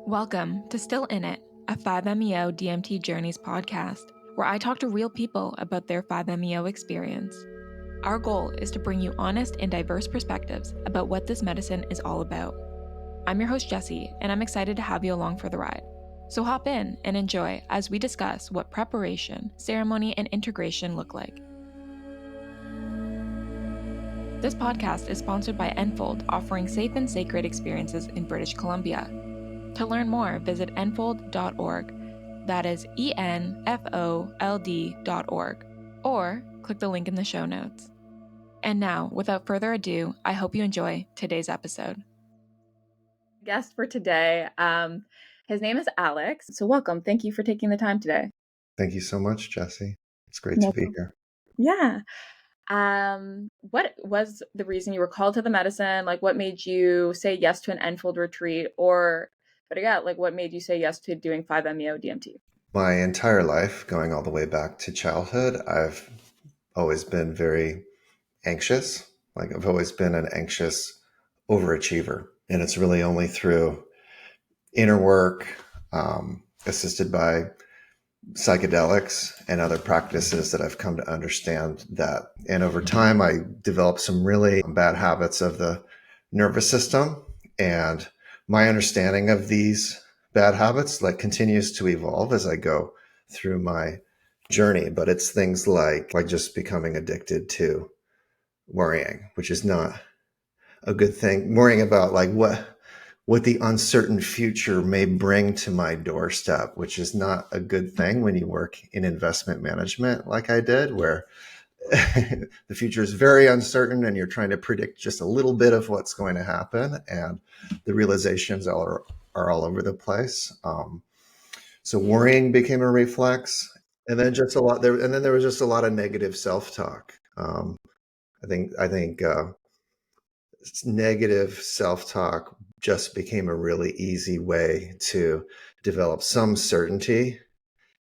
Welcome to Still In It, a 5-MeO DMT Journeys podcast, where I talk to real people about their 5-MeO experience. Our goal is to bring you honest and diverse perspectives about what this medicine is all about. I'm your host, Jessie, and I'm excited to have you along for the ride. So hop in and enjoy as we discuss what preparation, ceremony, and integration look like. This podcast is sponsored by Enfold, offering safe and sacred experiences in British Columbia. To learn more, visit enfold.org. That is enfold.org. Or click the link in the show notes. And now, without further ado, I hope you enjoy today's episode. Guest for today, his name is Alex. So welcome. Thank you for taking the time today. Thank you so much, Jessie. It's great to be here. Yeah. What was the reason you were called to the medicine? Like, what made you say yes to an Enfold retreat? Or better yet, like, what made you say yes to doing 5-MeO DMT? My entire life, going all the way back to childhood, I've always been very anxious. Like, I've always been an anxious overachiever. And it's really only through inner work, assisted by psychedelics and other practices that I've come to understand that. And over time, I developed some really bad habits of the nervous system. And my understanding of these bad habits continues to evolve as I go through my journey. But it's things like just becoming addicted to worrying, which is not a good thing. Worrying about what the uncertain future may bring to my doorstep, which is not a good thing when you work in investment management like I did, where the future is very uncertain and you're trying to predict just a little bit of what's going to happen. And the realizations are all over the place. So worrying became a reflex, and then just a lot there. And then there was just a lot of negative self-talk. I think negative self-talk just became a really easy way to develop some certainty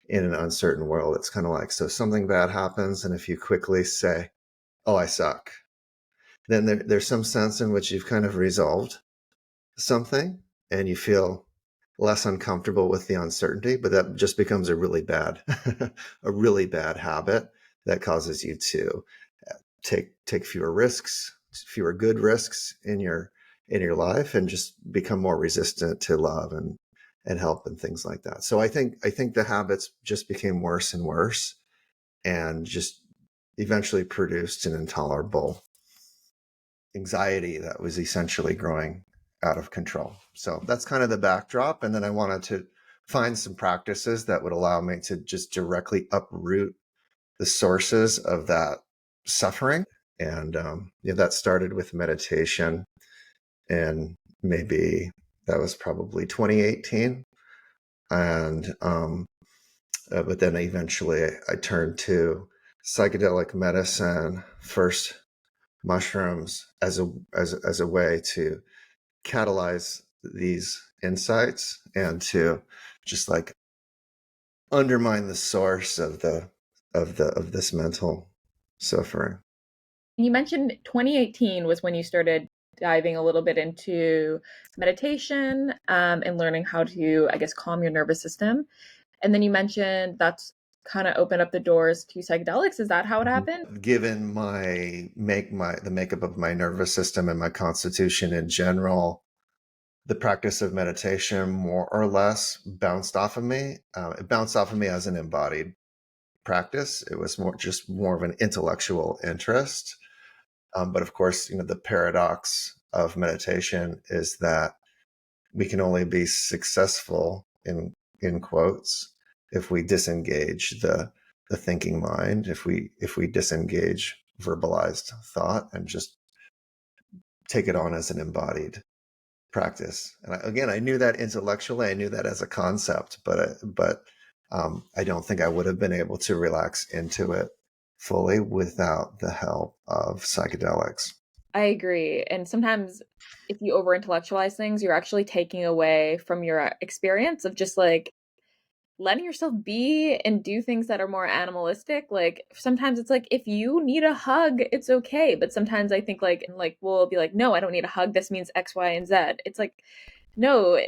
in an uncertain world. It's kind of like, so something bad happens, and if you quickly say, oh, I suck, then there's some sense in which you've kind of resolved something and you feel less uncomfortable with the uncertainty, but that just becomes a really bad habit that causes you to take fewer risks, fewer good risks in your life, and just become more resistant to love and help and things like that. So I think the habits just became worse and worse, and just eventually produced an intolerable anxiety that was essentially growing out of control. So that's kind of the backdrop. And then I wanted to find some practices that would allow me to just directly uproot the sources of that suffering. And that started with meditation, and maybe that was probably 2018. And but then eventually I turned to psychedelic medicine, first mushrooms, as a way to catalyze these insights and to just undermine the source of this mental suffering. You mentioned 2018 was when you started diving a little bit into meditation and learning how to, I guess, calm your nervous system. And then you mentioned that's kind of opened up the doors to psychedelics. Is that how it happened? Given the makeup of my nervous system and my constitution in general, the practice of meditation more or less bounced off of me. It bounced off of me as an embodied practice. It was more of an intellectual interest. But of course, the paradox of meditation is that we can only be successful in quotes if we disengage the thinking mind, if we disengage verbalized thought and just take it on as an embodied practice. And I knew that intellectually, I knew that as a concept, but I don't think I would have been able to relax into it fully without the help of psychedelics. I agree. And sometimes if you over intellectualize things, you're actually taking away from your experience of just letting yourself be and do things that are more animalistic. Like sometimes it's like, if you need a hug, it's okay. But sometimes I think we'll be like, no, I don't need a hug. This means X, Y, and Z. It's like, No,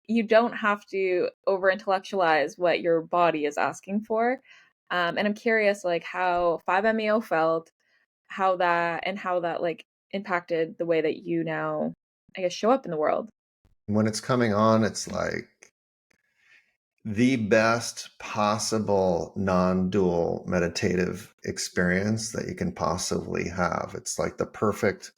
you don't have to over intellectualize what your body is asking for. And I'm curious, like how 5-MeO felt, how that like impacted the way that you now, I guess, show up in the world. When it's coming on, it's like the best possible non-dual meditative experience that you can possibly have. It's like the perfect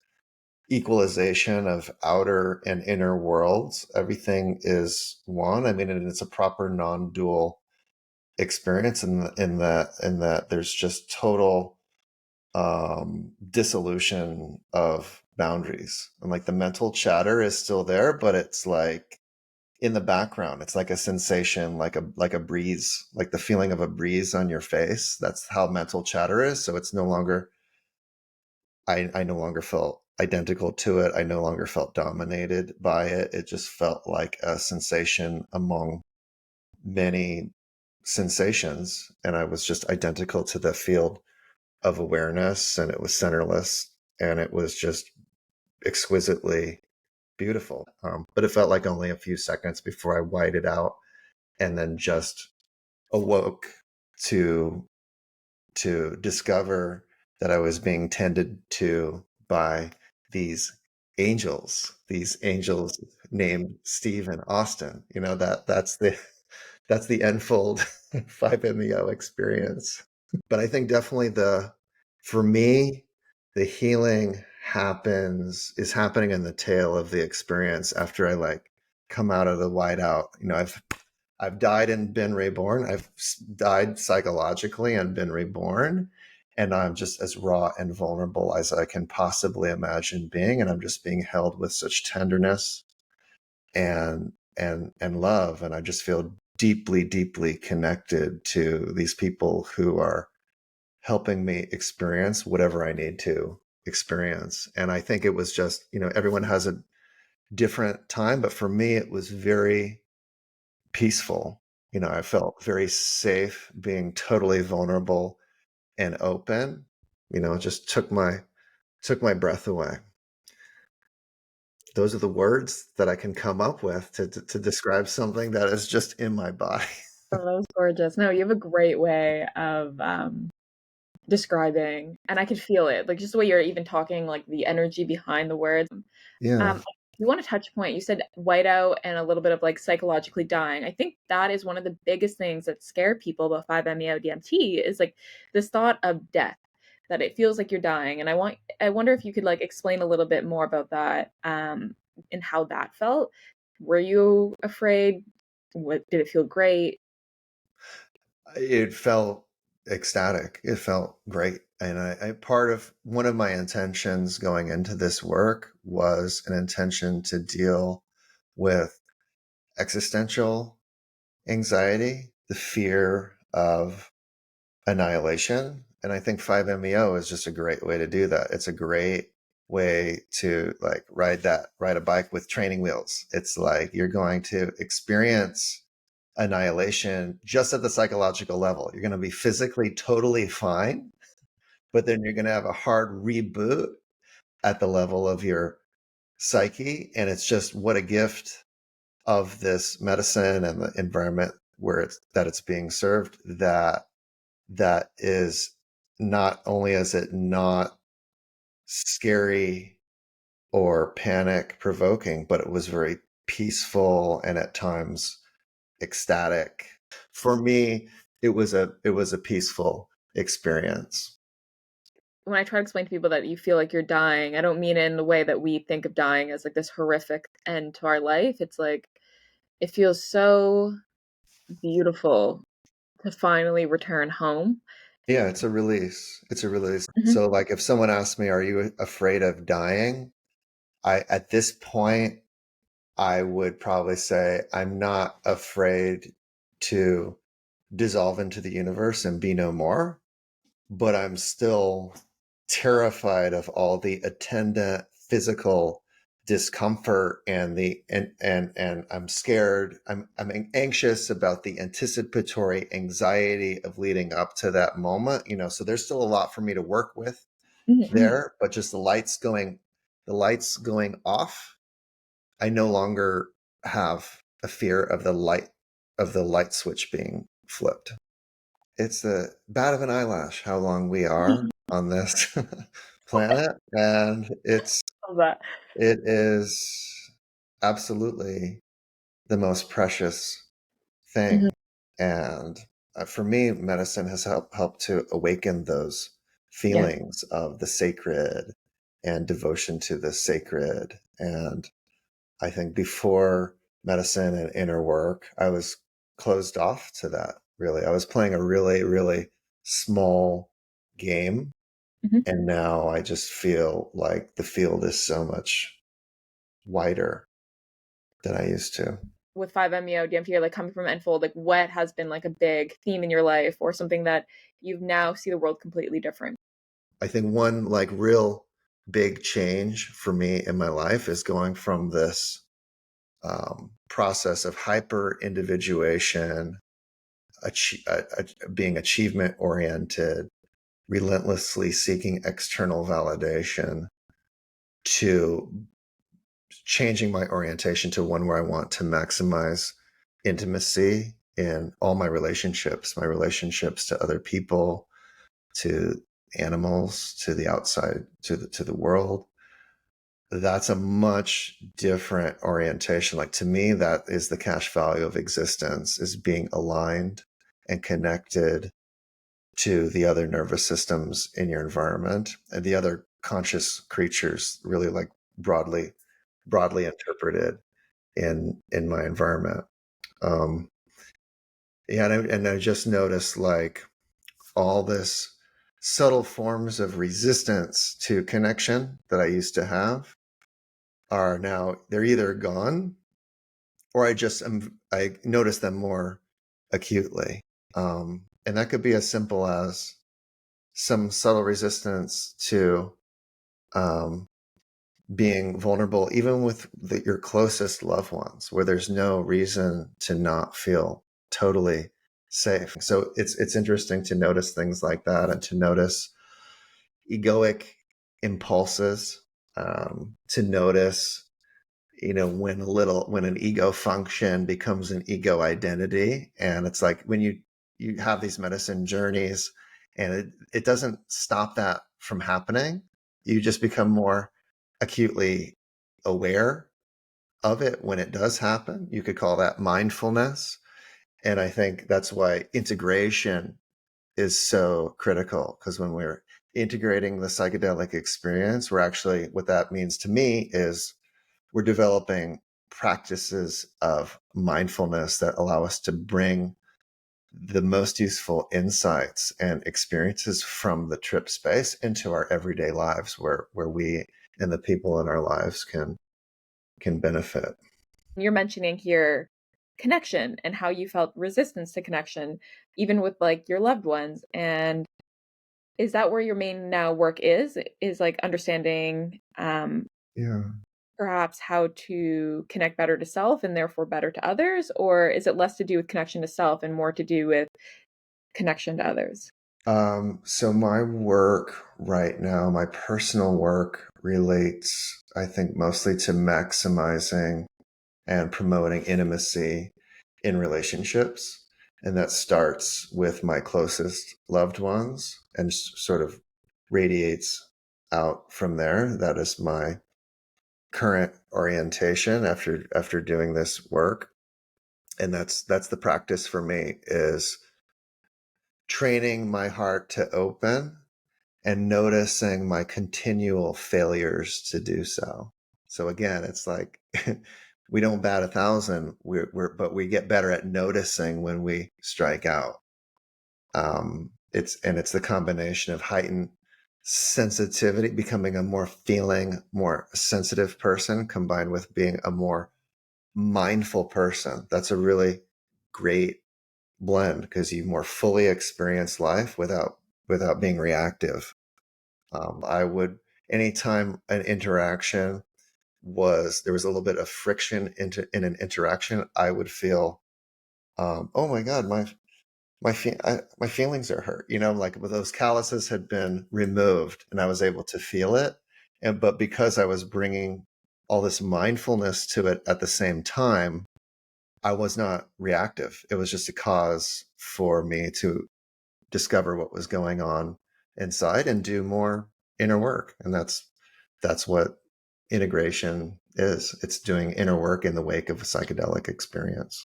equalization of outer and inner worlds. Everything is one. I mean, and it's a proper non-dual experience in that there's just total dissolution of boundaries. And like the mental chatter is still there, but it's like in the background. It's like a sensation, like a breeze, like the feeling of a breeze on your face. That's how mental chatter is. So it's no longer I no longer felt identical to it. I no longer felt dominated by it. It just felt like a sensation among many sensations. And I was just identical to the field of awareness, and it was centerless, and it was just exquisitely beautiful. But it felt like only a few seconds before I whited out and then just awoke to discover that I was being tended to by these these angels named Steve and Austin. You know, that's the Enfold 5-MeO experience. But I think definitely for me, the healing is happening in the tail of the experience after I like come out of the whiteout. You know, I've died and been reborn. I've died psychologically and been reborn. And I'm just as raw and vulnerable as I can possibly imagine being. And I'm just being held with such tenderness and love. And I just feel deeply, deeply connected to these people who are helping me experience whatever I need to experience. And I think it was just, you know, everyone has a different time, but for me, it was very peaceful. You know, I felt very safe being totally vulnerable and open. You know, it just took my breath away. Those are the words that I can come up with to describe something that is just in my body. Oh, that was gorgeous. No, you have a great way of describing, and I could feel it, like just the way you're even talking, like the energy behind the words. Yeah. You want to touch point. You said whiteout and a little bit of like psychologically dying. I think that is one of the biggest things that scare people about 5-MeO DMT is like this thought of death, that it feels like you're dying. And I wonder if you could like explain a little bit more about that, and how that felt. Were you afraid? What did it feel great? It felt ecstatic. It felt great. And I part of one of my intentions going into this work was an intention to deal with existential anxiety, the fear of annihilation. And I think 5-MeO is just a great way to do that. It's a great way to like ride a bike with training wheels. It's like you're going to experience annihilation just at the psychological level. You're going to be physically totally fine, but then you're going to have a hard reboot at the level of your psyche. And it's just what a gift of this medicine and the environment where it's being served, that is, not only is it not scary or panic provoking, but it was very peaceful and at times ecstatic. For me, it was a peaceful experience. When I try to explain to people that you feel like you're dying, I don't mean it in the way that we think of dying as like this horrific end to our life. It's like it feels so beautiful to finally return home. Yeah, it's a release. It's a release. Mhm. So like if someone asks me, are you afraid of dying? I at this point I would probably say I'm not afraid to dissolve into the universe and be no more, but I'm still terrified of all the attendant physical discomfort and and I'm scared. I'm anxious about the anticipatory anxiety of leading up to that moment, you know, so there's still a lot for me to work with Mhm, mhm. there, but just the lights going off, I no longer have a fear of the light switch being flipped. It's the bat of an eyelash how long we are on this planet, and Love that. it is absolutely the most precious Mhm. thing. And for me, medicine has helped to awaken those Yeah. feelings of the sacred and devotion to the sacred. And I think before medicine and inner work, I was closed off to that, really. I was playing a really, really small game. Mhm. And now I just feel like the field is so much wider than I used to. With 5-MeO, DMT, or like coming from Enfold, like what has been like a big theme in your life or something that you've now see the world completely different? I think one like real big change for me in my life is going from this process of hyper individuation, being achievement oriented, relentlessly seeking external validation, to changing my orientation to one where I want to maximize intimacy in all my relationships to other people, to animals, to the outside, to the world. That's a much different orientation. Like to me, that is the cash value of existence, is being aligned and connected to the other nervous systems in your environment and the other conscious creatures, really like broadly interpreted in my environment. Um, yeah, and I just noticed like all this subtle forms of resistance to connection that I used to have are now, they're either gone or I notice them more acutely. And that could be as simple as some subtle resistance to um, being vulnerable, even with your closest loved ones, where there's no reason to not feel totally safe. So it's interesting to notice things like that and to notice egoic impulses, to notice, when an ego function becomes an ego identity. And it's like when you have these medicine journeys and it doesn't stop that from happening. You just become more acutely aware of it when it does happen. You could call that mindfulness. And I think that's why integration is so critical, because when we're integrating the psychedelic experience, we're actually, what that means to me is we're developing practices of mindfulness that allow us to bring the most useful insights and experiences from the trip space into our everyday lives, where we and the people in our lives can benefit. You're mentioning here connection and how you felt resistance to connection, even with like your loved ones. And is that where your main now work is like understanding Yeah. perhaps how to connect better to self and therefore better to others? Or is it less to do with connection to self and more to do with connection to others? So my work right now, my personal work relates, I think, mostly to maximizing and promoting intimacy in relationships. And that starts with my closest loved ones and sort of radiates out from there. That is my current orientation after doing this work. And that's the practice for me, is training my heart to open and noticing my continual failures to do so. So again, it's like we don't bat 1,000, but we get better at noticing when we strike out. It's the combination of heightened sensitivity, becoming a more feeling, more sensitive person, combined with being a more mindful person. That's a really great blend, because you more fully experience life without being reactive. I would, anytime an interaction there was a little bit of friction in an interaction, I would feel, oh my God, my feelings are hurt. Like those calluses had been removed, and I was able to feel it. But because I was bringing all this mindfulness to it at the same time, I was not reactive. It was just a cause for me to discover what was going on inside and do more inner work. And that's what integration is. It's doing inner work in the wake of a psychedelic experience.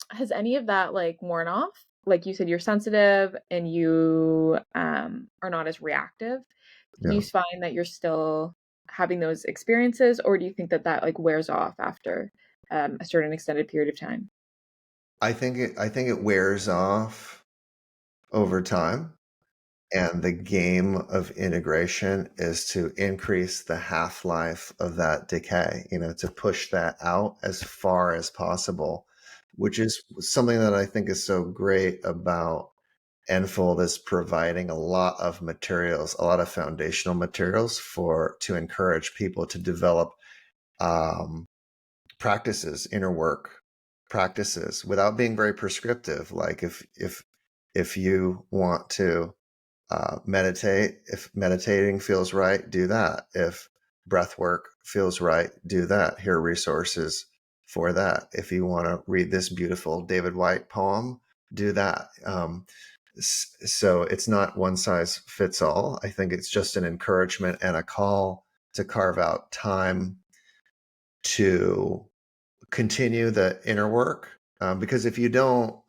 Has any of that like worn off? Like you said, you're sensitive and you are not as reactive. Do you Yeah. find that you're still having those experiences, or do you think that that like wears off after a certain extended period of time? I think it wears off over time. And the game of integration is to increase the half-life of that decay, to push that out as far as possible, which is something that I think is so great about Enfold, is providing a lot of materials, a lot of foundational materials to encourage people to develop um, practices, inner work practices, without being very prescriptive. Like if you want to meditate, if meditating feels right, do that. If breath work feels right, do that. Here are resources for that. If you want to read this beautiful David Whyte poem, do that. So it's not one size fits all. I think it's just an encouragement and a call to carve out time to continue the inner work. Because if you don't,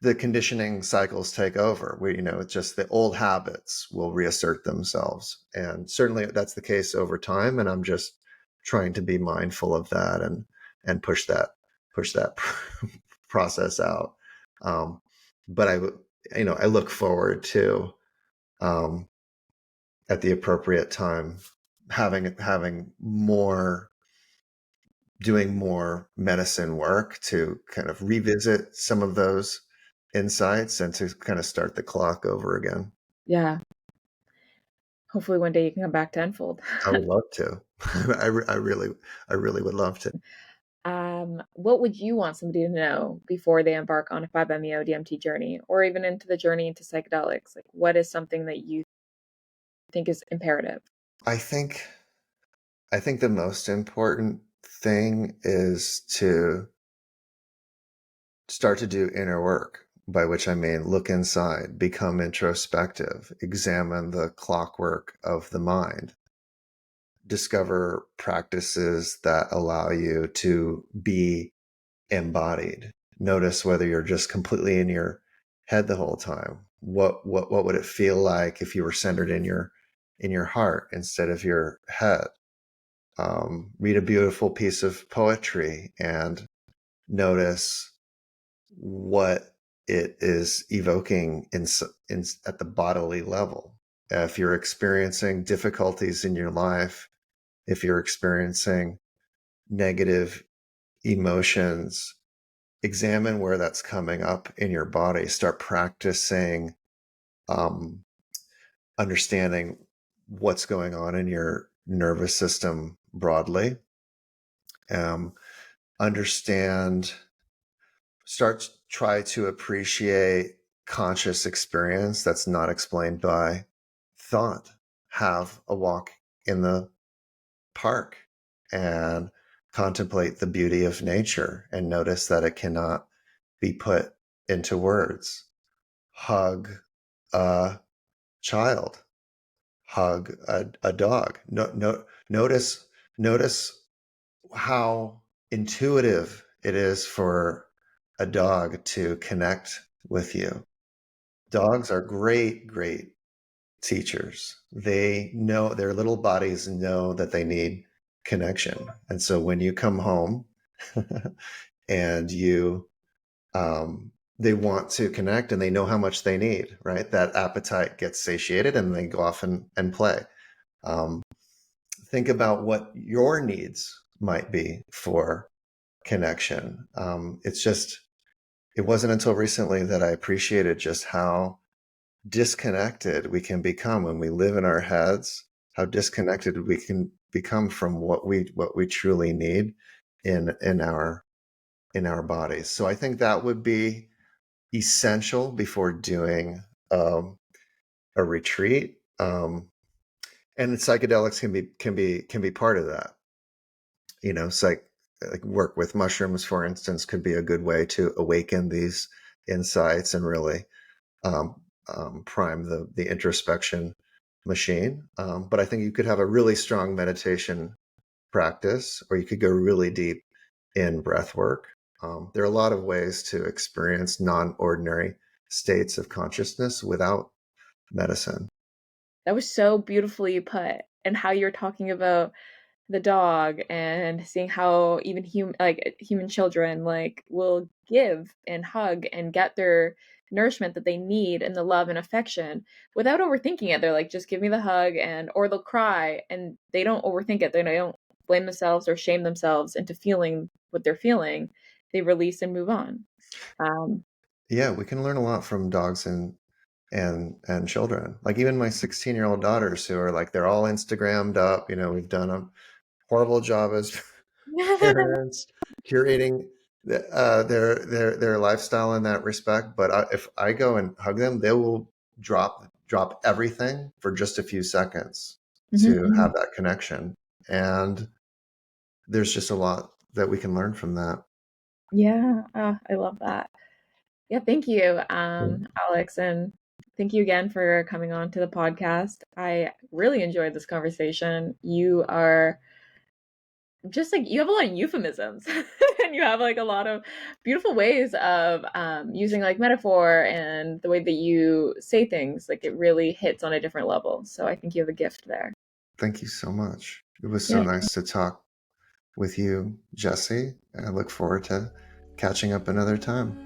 the conditioning cycles take over. It's just the old habits will reassert themselves. And certainly that's the case over time. And I'm just trying to be mindful of that and push that process out. But I look forward to, um, at the appropriate time, having more doing more medicine work to kind of revisit some of those insights and to kind of start the clock over again. Yeah. Hopefully one day you can come back to Enfold. I would love to. I really would love to. What would you want somebody to know before they embark on a 5-MeO DMT journey, or even into the journey into psychedelics? Like, what is something that you think is imperative? I think I think the most important thing is to start to do inner work, by which I mean look inside, become introspective, examine the clockwork of the mind, discover practices that allow you to be embodied. Notice whether you're just completely in your head the whole time. What would it feel like if you were centered in your heart instead of your head? Read a beautiful piece of poetry and notice what it is evoking in at the bodily level. If you're experiencing difficulties in your life, if you're experiencing negative emotions, examine where that's coming up in your body. Start practicing um, understanding what's going on in your nervous system broadly. Um, understand, try to appreciate conscious experience that's not explained by thought. Have a walk in the park and contemplate the beauty of nature and notice that it cannot be put into words. Hug a child, hug a dog. Notice how intuitive it is for a dog to connect with you. Dogs are great teachers. They know, their little bodies know that they need connection. And so when you come home and they want to connect and they know how much they need, right? That appetite gets satiated and they go off and play. Um, think about what your needs might be for connection. It wasn't until recently that I appreciated just how disconnected we can become when we live in our heads, how disconnected we can become from what we truly need in our bodies. So I think that would be essential before doing a retreat. And psychedelics can be part of that. Like work with mushrooms, for instance, could be a good way to awaken these insights and really um, prime the introspection machine. But I think you could have a really strong meditation practice, or you could go really deep in breath work. There are a lot of ways to experience non-ordinary states of consciousness without medicine. That was so beautifully put, and how you're talking about the dog and seeing how even human children like will give and hug and get their nourishment that they need and the love and affection without overthinking it. They're like, just give me the hug, and or they'll cry and they don't overthink it. They don't blame themselves or shame themselves into feeling what they're feeling. They release and move on. um Yeah, we can learn a lot from dogs and children. Like even my 16-year-old daughters who are like they're all Instagrammed up. We've done a horrible job as parents curating their lifestyle in that respect. But if I go and hug them, they will drop everything for just a few seconds Mhm, to mhm. have that connection. And there's just a lot that we can learn from that. Yeah, I love that. Yeah, thank you, Alex, and thank you again for coming on to the podcast. I really enjoyed this conversation. You are just like, you have a lot of euphemisms and you have like a lot of beautiful ways of using like metaphor, and the way that you say things, like it really hits on a different level. So I think you have a gift there. Thank you so much. It was so Yeah. nice to talk with you, Jesse. And I look forward to catching up another time.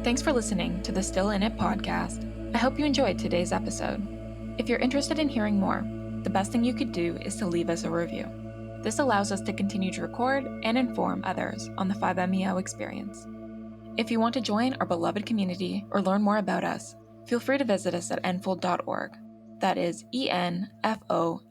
Thanks for listening to the Still In It podcast. I hope you enjoyed today's episode. If you're interested in hearing more, the best thing you could do is to leave us a review. This allows us to continue to record and inform others on the 5MEO experience. If you want to join our beloved community or learn more about us, feel free to visit us at enfold.org. That is enfold.org.